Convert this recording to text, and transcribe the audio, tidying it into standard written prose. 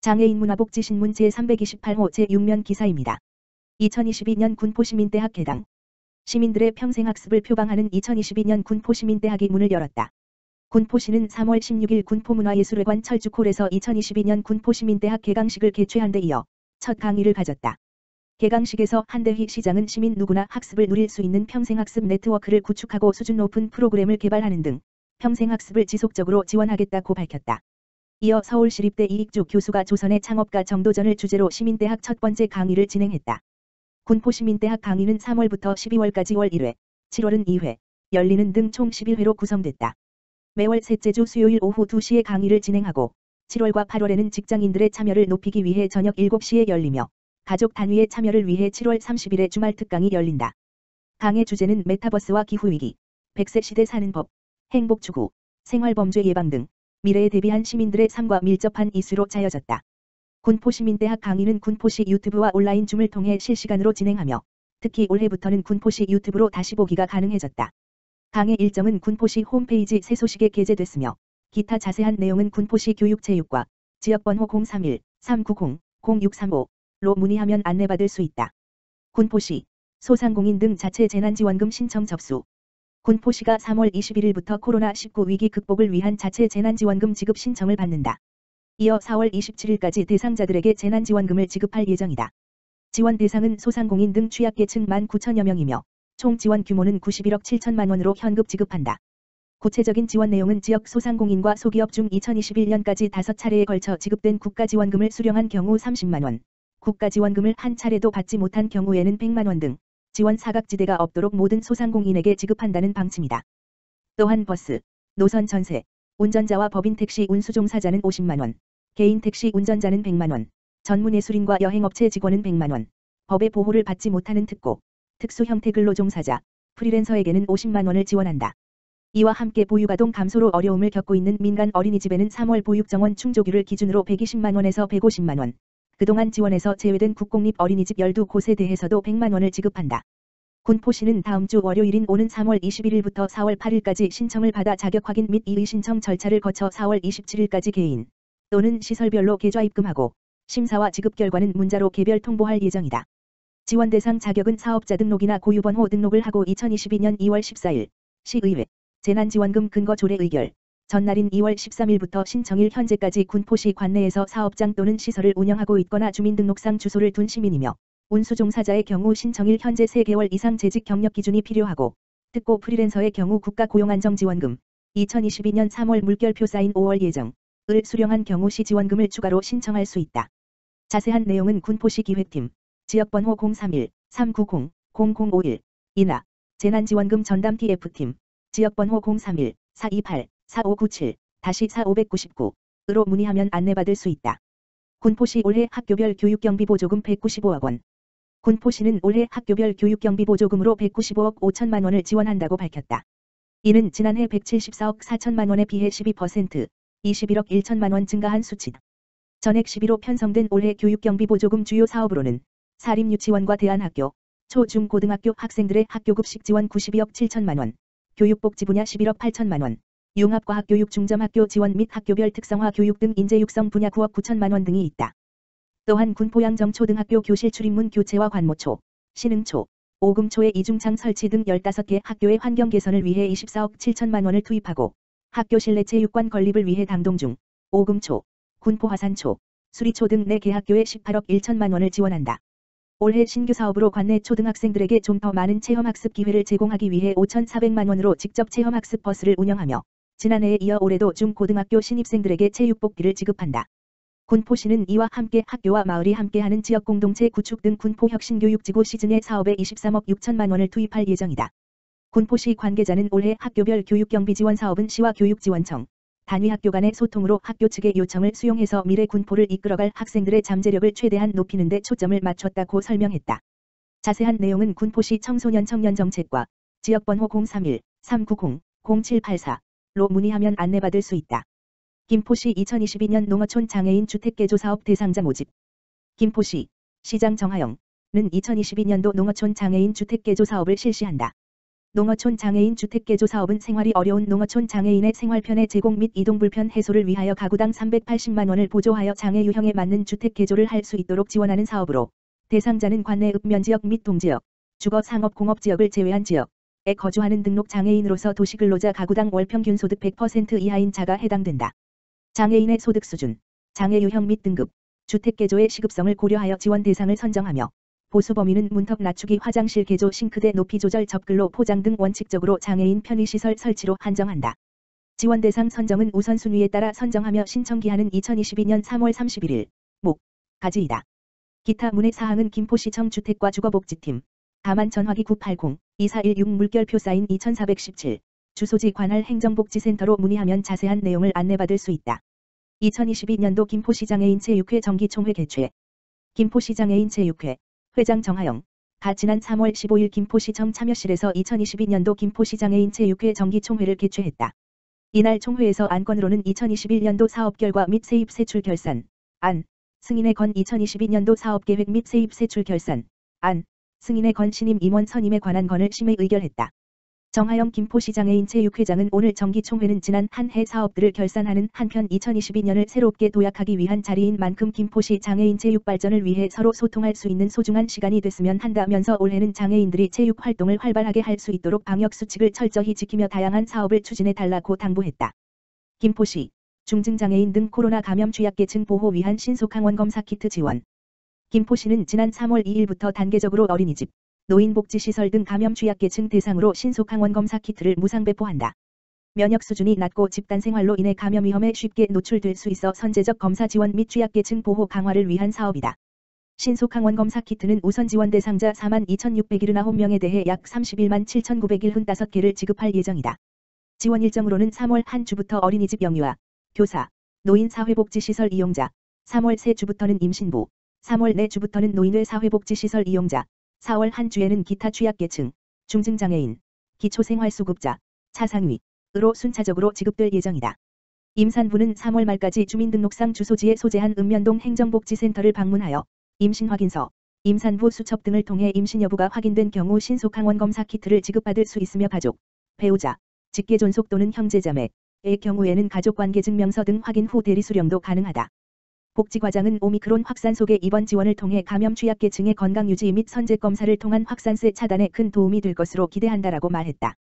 장애인 문화복지신문 제328호 제6면 기사입니다. 2022년 군포시민대학 개당. 시민들의 평생학습을 표방하는 2022년 군포시민대학이 문을 열었다. 군포시는 3월 16일 군포문화예술회관 철쭉홀에서 2022년 군포시민대학 개강식을 개최한 데 이어 첫 강의를 가졌다. 개강식에서 한대휘 시장은 시민 누구나 학습을 누릴 수 있는 평생학습 네트워크를 구축하고 수준 높은 프로그램을 개발하는 등 평생학습을 지속적으로 지원하겠다고 밝혔다. 이어 서울시립대 이익주 교수가 조선의 창업가 정도전을 주제로 시민대학 첫 번째 강의를 진행했다. 군포시민대학 강의는 3월부터 12월까지 월 1회, 7월은 2회, 열리는 등 총 11회로 구성됐다. 매월 셋째 주 수요일 오후 2시에 강의를 진행하고 7월과 8월에는 직장인들의 참여를 높이기 위해 저녁 7시에 열리며 가족 단위의 참여를 위해 7월 30일에 주말 특강이 열린다. 강의 주제는 메타버스와 기후위기, 100세 시대 사는 법, 행복추구, 생활범죄 예방 등 미래에 대비한 시민들의 삶과 밀접한 이슈로 짜여졌다. 군포시민대학 강의는 군포시 유튜브와 온라인 줌을 통해 실시간으로 진행하며 특히 올해부터는 군포시 유튜브로 다시 보기가 가능해졌다. 강의 일정은 군포시 홈페이지 새 소식에 게재됐으며 기타 자세한 내용은 군포시 교육체육과 지역번호 031-390-0635로 문의하면 안내받을 수 있다. 군포시, 소상공인 등 자체 재난지원금 신청 접수. 군포시가 3월 21일부터 코로나19 위기 극복을 위한 자체 재난지원금 지급 신청을 받는다. 이어 4월 27일까지 대상자들에게 재난지원금을 지급할 예정이다. 지원 대상은 소상공인 등 취약계층 19,000여 명이며 총 지원 규모는 91억 7천만 원으로 현급 지급한다. 구체적인 지원 내용은 지역 소상공인과 소기업 중 2021년까지 5차례에 걸쳐 지급된 국가지원금을 수령한 경우 30만 원, 국가지원금을 한 차례도 받지 못한 경우에는 100만 원 등 지원 사각지대가 없도록 모든 소상공인에게 지급한다는 방침이다. 또한 버스, 노선 전세, 운전자와 법인 택시 운수종사자는 50만 원, 개인 택시 운전자는 100만 원, 전문예술인과 여행업체 직원은 100만 원, 법의 보호를 받지 못하는 특고, 특수 형태 근로종사자, 프리랜서에게는 50만 원을 지원한다. 이와 함께 보육아동 감소로 어려움을 겪고 있는 민간 어린이집에는 3월 보육정원 충족률을 기준으로 120만 원에서 150만 원, 그동안 지원에서 제외된 국공립 어린이집 12곳에 대해서도 100만 원을 지급한다. 군포시는 다음 주 월요일인 오는 3월 21일부터 4월 8일까지 신청을 받아 자격 확인 및 이의 신청 절차를 거쳐 4월 27일까지 개인 또는 시설별로 계좌 입금하고 심사와 지급 결과는 문자로 개별 통보할 예정이다. 지원 대상 자격은 사업자 등록이나 고유번호 등록을 하고 2022년 2월 14일 시의회 재난지원금 근거 조례 의결 전날인 2월 13일부터 신청일 현재까지 군포시 관내에서 사업장 또는 시설을 운영하고 있거나 주민등록상 주소를 둔 시민이며 운수종사자의 경우 신청일 현재 3개월 이상 재직 경력 기준이 필요하고 특고 프리랜서의 경우 국가고용안정지원금 2022년 3월 물결표 사인 5월 예정을 수령한 경우 시 지원금을 추가로 신청할 수 있다. 자세한 내용은 군포시 기획팀 지역번호 031-390-0051 이나 재난지원금 전담 TF팀 지역번호 031-4284-4597-4599으로 문의하면 안내받을 수 있다. 군포시 올해 학교별 교육경비보조금 195억 원. 군포시는 올해 학교별 교육경비보조금으로 195억 5천만 원을 지원한다고 밝혔다. 이는 지난해 174억 4천만 원에 비해 12%, 21억 1천만 원 증가한 수치다. 전액 11호 편성된 올해 교육경비보조금 주요 사업으로는 사립유치원과 대안학교, 초, 중, 고등학교 학생들의 학교급식 지원 92억 7천만 원, 교육복지 분야 11억 8천만 원, 융합과학교육 중점학교 지원 및 학교별 특성화 교육 등 인재육성 분야 9억 9천만 원 등이 있다. 또한 군포양정 초등학교 교실 출입문 교체와 관모초, 신흥초, 오금초의 이중창 설치 등 15개 학교의 환경 개선을 위해 24억 7천만 원을 투입하고 학교 실내 체육관 건립을 위해 당동중, 오금초, 군포화산초, 수리초 등 4개 학교에 18억 1천만 원을 지원한다. 올해 신규 사업으로 관내 초등학생들에게 좀 더 많은 체험학습 기회를 제공하기 위해 5,400만 원으로 직접 체험학습 버스를 운영하며 지난해에 이어 올해도 중고등학교 신입생들에게 체육복귀를 지급한다. 군포시는 이와 함께 학교와 마을이 함께하는 지역공동체 구축 등 군포혁신교육지구 시즌의 사업에 23억 6천만 원을 투입할 예정이다. 군포시 관계자는 올해 학교별 교육경비 지원 사업은 시와 교육지원청, 단위 학교 간의 소통으로 학교 측의 요청을 수용해서 미래 군포를 이끌어갈 학생들의 잠재력을 최대한 높이는 데 초점을 맞췄다고 설명했다. 자세한 내용은 군포시 청소년 청년정책과 지역번호 031-390-0784로 문의하면 안내받을 수 있다. 김포시 2022년 농어촌 장애인 주택개조사업 대상자 모집. 김포시 시장 정하영은 2022년도 농어촌 장애인 주택개조사업을 실시한다. 농어촌 장애인 주택개조 사업은 생활이 어려운 농어촌 장애인의 생활 편의 제공 및 이동 불편 해소를 위하여 가구당 380만 원을 보조하여 장애 유형에 맞는 주택개조를 할 수 있도록 지원하는 사업으로 대상자는 관내 읍면지역 및 동지역, 주거 상업 공업지역을 제외한 지역에 거주하는 등록 장애인으로서 도시근로자 가구당 월평균 소득 100% 이하인 자가 해당된다. 장애인의 소득 수준, 장애 유형 및 등급, 주택개조의 시급성을 고려하여 지원 대상을 선정하며 보수 범위는 문턱 낮추기, 화장실 개조, 싱크대 높이 조절, 접글로 포장 등 원칙적으로 장애인 편의시설 설치로 한정한다. 지원 대상 선정은 우선순위에 따라 선정하며 신청 기한은 2022년 3월 31일 목까지이다. 기타 문의 사항은 김포시청 주택과 주거복지팀, 다만 전화기 980-2416 물결표 사인 2417, 주소지 관할 행정복지센터로 문의하면 자세한 내용을 안내받을 수 있다. 2022년도 김포시장애인 제6회 정기총회 개최. 김포시장애인 제6회 회장 정하영. 지난 3월 15일 김포시청 참여실에서 2022년도 김포시장애인 제6회 정기총회를 개최했다. 이날 총회에서 안건으로는 2021년도 사업결과 및 세입 세출 결산 안, 승인의 건 2022년도 사업계획 및 세입 세출 결산 안, 승인의 건 신임 임원 선임에 관한 건을 심의 의결했다. 정하영 김포시장애인 제6회장은 오늘 정기총회는 지난 한 해 사업들을 결산하는 한편 2022년을 새롭게 도약하기 위한 자리인 만큼 김포시 장애인 체육 발전을 위해 서로 소통할 수 있는 소중한 시간이 됐으면 한다면서 올해는 장애인들이 체육 활동을 활발하게 할 수 있도록 방역수칙을 철저히 지키며 다양한 사업을 추진해 달라고 당부했다. 김포시 중증장애인 등 코로나 감염 취약계층 보호 위한 신속항원 검사 키트 지원. 김포시는 지난 3월 2일부터 단계적으로 어린이집, 노인복지시설 등 감염 취약계층 대상으로 신속항원 검사 키트를 무상 배포한다. 면역 수준이 낮고 집단생활로 인해 감염 위험에 쉽게 노출될 수 있어 선제적 검사 지원 및 취약계층 보호 강화를 위한 사업이다. 신속항원 검사 키트는 우선 지원 대상자 42,679명에 대해 약 31만 7,915개를 지급할 예정이다. 지원 일정으로는 3월 한 주부터 어린이집 영유아, 교사, 노인 사회복지시설 이용자, 3월 세 주부터는 임신부, 3월 네 주부터는 노인외 사회복지시설 이용자, 4월 한 주에는 기타 취약계층, 중증장애인, 기초생활수급자, 차상위으로 순차적으로 지급될 예정이다. 임산부는 3월 말까지 주민등록상 주소지에 소재한 읍면동 행정복지센터를 방문하여 임신 확인서, 임산부 수첩 등을 통해 임신 여부가 확인된 경우 신속항원 검사 키트를 지급받을 수 있으며 가족, 배우자, 직계존속 또는 형제자매의 경우에는 가족관계증명서 등 확인 후 대리 수령도 가능하다. 복지과장은 오미크론 확산 속에 입원 지원을 통해 감염 취약계층의 건강 유지 및 선제 검사를 통한 확산세 차단에 큰 도움이 될 것으로 기대한다라고 말했다.